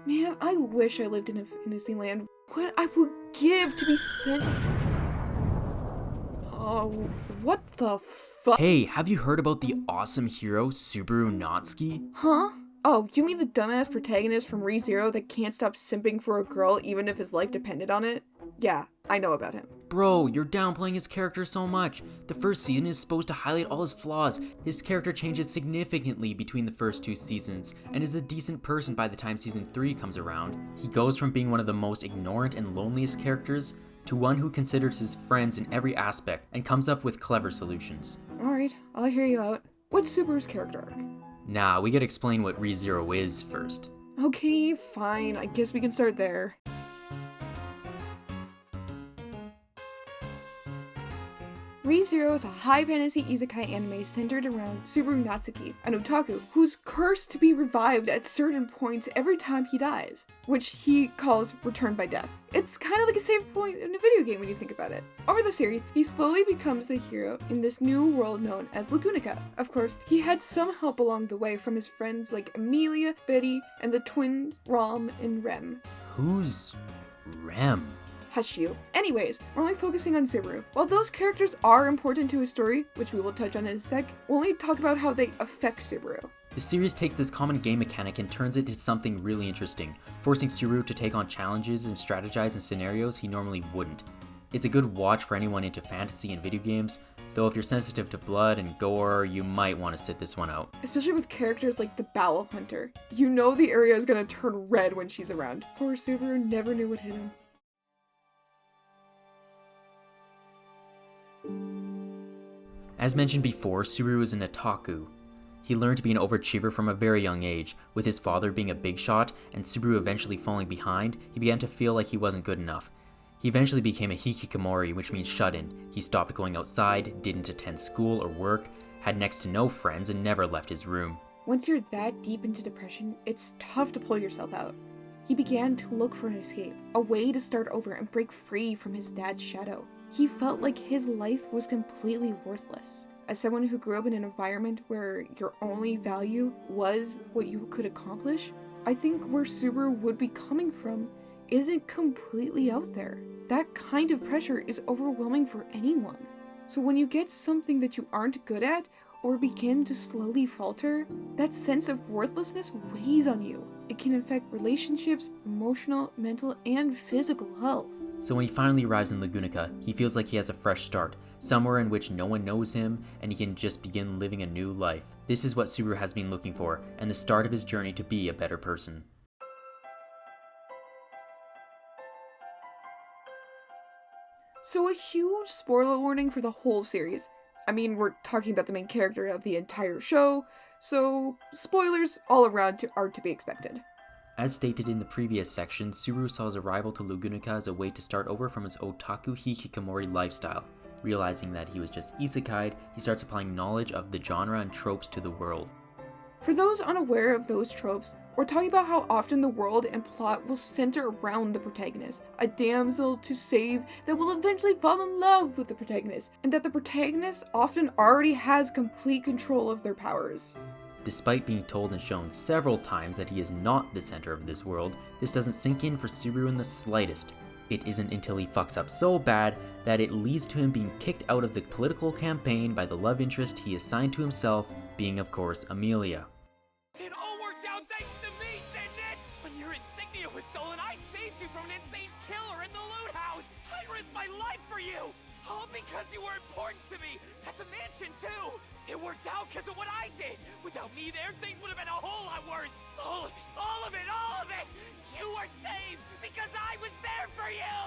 Man, I wish I lived in a fantasy land. What I would give to be sent... Oh, what the fuck? Hey, have you heard about the awesome hero, Subaru Natsuki? Huh? Oh, you mean the dumbass protagonist from ReZero that can't stop simping for a girl even if his life depended on it? Yeah, I know about him. Bro, you're downplaying his character so much. The first season is supposed to highlight all his flaws. His character changes significantly between the first 2 seasons, and is a decent person by the time season 3 comes around. He goes from being one of the most ignorant and loneliest characters to one who considers his friends in every aspect and comes up with clever solutions. Alright, I'll hear you out. What's Subaru's character arc? Nah, we gotta explain what ReZero is first. Okay, fine, I guess we can start there. ReZero is a high fantasy isekai anime centered around Subaru Natsuki, an otaku who's cursed to be revived at certain points every time he dies, which he calls return by death. It's kind of like a save point in a video game when you think about it. Over the series, he slowly becomes the hero in this new world known as Lagunica. Of course, he had some help along the way from his friends like Amelia, Betty, and the twins Rom and Rem. Who's Rem? Hush you. Anyways, we're only focusing on Subaru. While those characters are important to his story, which we will touch on in a sec, we'll only talk about how they affect Subaru. The series takes this common game mechanic and turns it into something really interesting, forcing Subaru to take on challenges and strategize in scenarios he normally wouldn't. It's a good watch for anyone into fantasy and video games, though if you're sensitive to blood and gore, you might want to sit this one out. Especially with characters like the Bowel Hunter. You know the area is gonna turn red when she's around. Poor Subaru never knew what hit him. As mentioned before, Subaru is an otaku. He learned to be an overachiever from a very young age. With his father being a big shot and Subaru eventually falling behind, he began to feel like he wasn't good enough. He eventually became a hikikomori, which means shut-in. He stopped going outside, didn't attend school or work, had next to no friends, and never left his room. Once you're that deep into depression, it's tough to pull yourself out. He began to look for an escape, a way to start over and break free from his dad's shadow. He felt like his life was completely worthless. As someone who grew up in an environment where your only value was what you could accomplish, I think where Subaru would be coming from isn't completely out there. That kind of pressure is overwhelming for anyone. So when you get something that you aren't good at, or begin to slowly falter, that sense of worthlessness weighs on you. It can affect relationships, emotional, mental, and physical health. So when he finally arrives in Lagunica, he feels like he has a fresh start, somewhere in which no one knows him, and he can just begin living a new life. This is what Subaru has been looking for, and the start of his journey to be a better person. So a huge spoiler warning for the whole series. I mean, we're talking about the main character of the entire show, so spoilers all around are to be expected. As stated in the previous section, Subaru saw his arrival to Lagunica as a way to start over from his otaku hikikomori lifestyle. Realizing that he was just isekai'd, he starts applying knowledge of the genre and tropes to the world. For those unaware of those tropes, we're talking about how often the world and plot will center around the protagonist, a damsel to save that will eventually fall in love with the protagonist, and that the protagonist often already has complete control of their powers. Despite being told and shown several times that he is not the center of this world, this doesn't sink in for Subaru in the slightest. It isn't until he fucks up so bad that it leads to him being kicked out of the political campaign by the love interest he assigned to himself, being of course Amelia. It all worked out thanks to me, didn't it? When your insignia was stolen, I saved you from an insane killer in the loot house. I risked my life for you. All because you were important to me. At the mansion, too. It worked out because of what I did. Without me there, things would have been a whole lot worse. All of it, all of it, all of it. You were saved because I was there for you.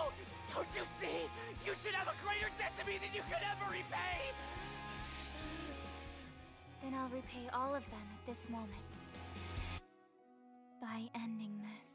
Don't you see? You should have a greater debt to me than you could ever repay. Then I'll repay all of them at this moment. By ending this.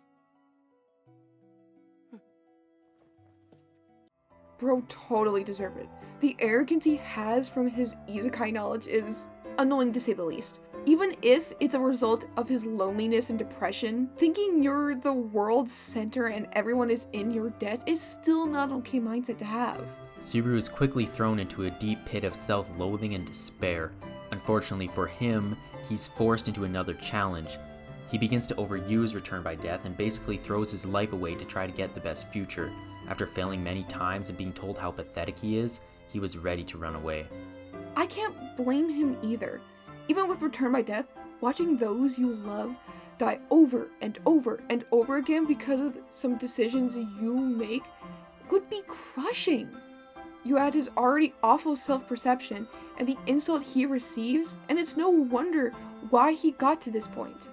Bro totally deserved it. The arrogance he has from his isekai knowledge is annoying to say the least. Even if it's a result of his loneliness and depression, thinking you're the world's center and everyone is in your debt is still not an okay mindset to have. Subaru is quickly thrown into a deep pit of self-loathing and despair. Unfortunately for him, he's forced into another challenge. He begins to overuse Return by Death and basically throws his life away to try to get the best future. After failing many times and being told how pathetic he is, he was ready to run away. I can't blame him either. Even with Return by Death, watching those you love die over and over and over again because of some decisions you make would be crushing. You add his already awful self-perception and the insult he receives, and it's no wonder why he got to this point.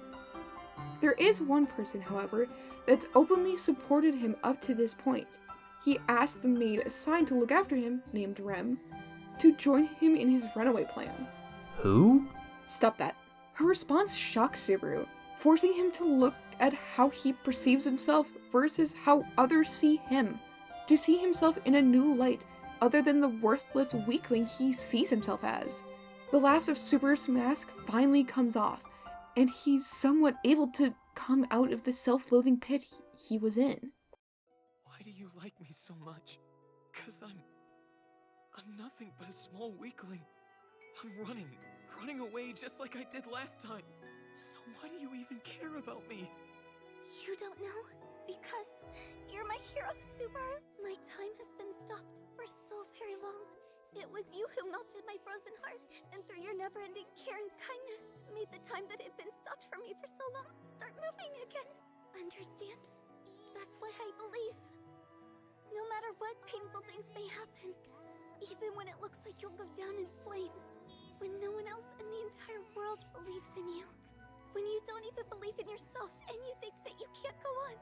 There is one person, however, that's openly supported him up to this point. He asked the maid assigned to look after him, named Rem, to join him in his runaway plan. Who? Stop that. Her response shocks Subaru, forcing him to look at how he perceives himself versus how others see him. To see himself in a new light, other than the worthless weakling he sees himself as. The last of Subaru's mask finally comes off, and he's somewhat able to come out of the self-loathing pit he was in. Why do you like me so much? 'Cause I'm nothing but a small weakling. I'm running away just like I did last time. So why do you even care about me? You don't know? Because you're my hero, Subaru. My time has been stopped for so very long. It was you who melted my frozen heart, and through your never-ending care and kindness, made the time that had been stopped for me for so long start moving again. Understand? That's what I believe. No matter what painful things may happen, even when it looks like you'll go down in flames, when no one else in the entire world believes in you, when you don't even believe in yourself and you think that you can't go on,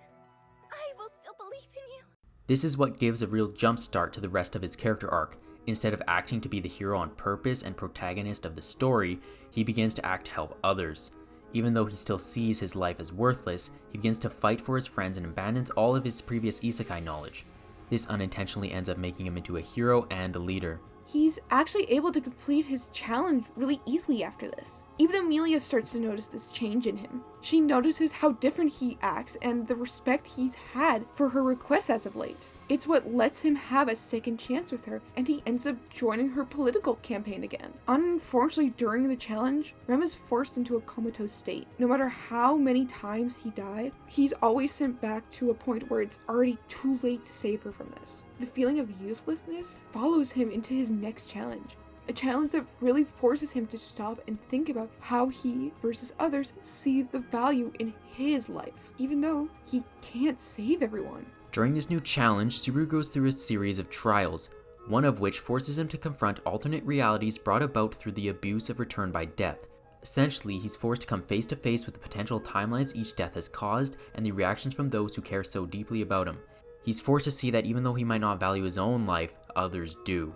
I will still believe in you. This is what gives a real jump start to the rest of his character arc. Instead of acting to be the hero on purpose and protagonist of the story, he begins to act to help others. Even though he still sees his life as worthless, he begins to fight for his friends and abandons all of his previous isekai knowledge. This unintentionally ends up making him into a hero and a leader. He's actually able to complete his challenge really easily after this. Even Amelia starts to notice this change in him. She notices how different he acts and the respect he's had for her requests as of late. It's what lets him have a second chance with her, and he ends up joining her political campaign again. Unfortunately, during the challenge, Rem is forced into a comatose state. No matter how many times he died, he's always sent back to a point where it's already too late to save her from this. The feeling of uselessness follows him into his next challenge. A challenge that really forces him to stop and think about how he versus others see the value in his life, even though he can't save everyone. During this new challenge, Subaru goes through a series of trials, one of which forces him to confront alternate realities brought about through the abuse of Return by Death. Essentially, he's forced to come face to face with the potential timelines each death has caused and the reactions from those who care so deeply about him. He's forced to see that even though he might not value his own life, others do.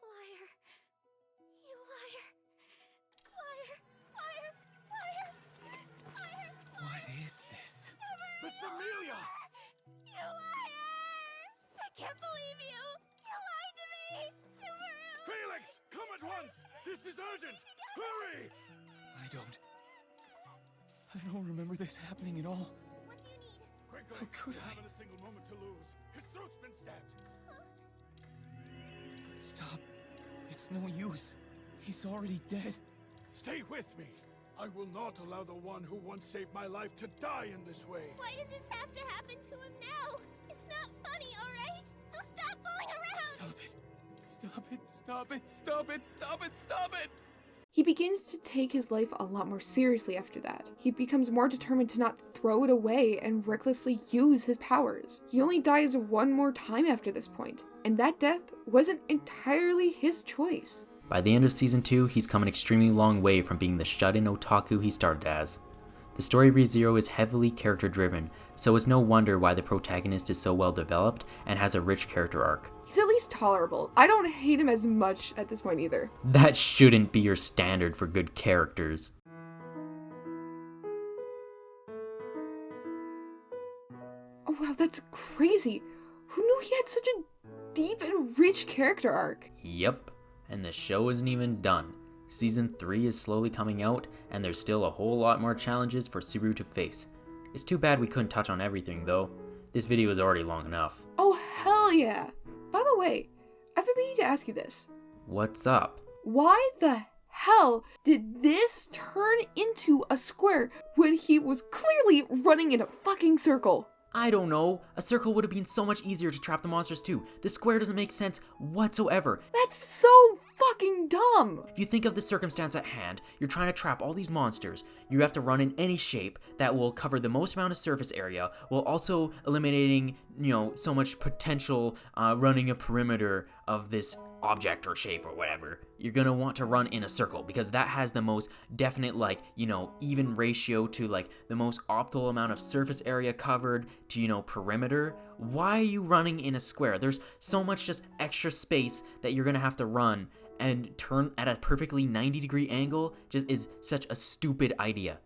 Liar. You liar. Liar. Liar. Liar. Liar. What is this? Miss Amelia! You liar! I can't believe you! You lied to me! Subaru! Felix, come at once! This is urgent! Hurry! I don't remember this happening at all. What do you need? Quickly! How could we I? haven't a single moment to lose. His throat's been stabbed. Stop. It's no use. He's already dead. Stay with me. I will not allow the one who once saved my life to die in this way. Why did this have to happen to him now? It's not funny, alright? So stop fooling around! Stop it. Stop it. Stop it. Stop it. Stop it. Stop it. He begins to take his life a lot more seriously after that. He becomes more determined to not throw it away and recklessly use his powers. He only dies one more time after this point, and that death wasn't entirely his choice. By the end of Season 2, he's come an extremely long way from being the shut-in otaku he started as. The story of ReZero is heavily character-driven, so it's no wonder why the protagonist is so well developed and has a rich character arc. He's at least tolerable. I don't hate him as much at this point either. That shouldn't be your standard for good characters. Oh wow, that's crazy. Who knew he had such a deep and rich character arc? Yep, and the show isn't even done. Season 3 is slowly coming out, and there's still a whole lot more challenges for Subaru to face. It's too bad we couldn't touch on everything though. This video is already long enough. Oh hell yeah! By the way, I've been meaning to ask you this. What's up? Why the hell did this turn into a square when he was clearly running in a fucking circle? I don't know. A circle would have been so much easier to trap the monsters too. This square doesn't make sense whatsoever. That's so fucking dumb. If you think of the circumstance at hand, you're trying to trap all these monsters. You have to run in any shape that will cover the most amount of surface area, while also eliminating, so much potential running a perimeter of this object or shape or whatever. You're gonna want to run in a circle because that has the most definite, even ratio to the most optimal amount of surface area covered to, perimeter. Why are you running in a square? There's so much just extra space that you're gonna have to run, and turn at a perfectly 90-degree angle just is such a stupid idea.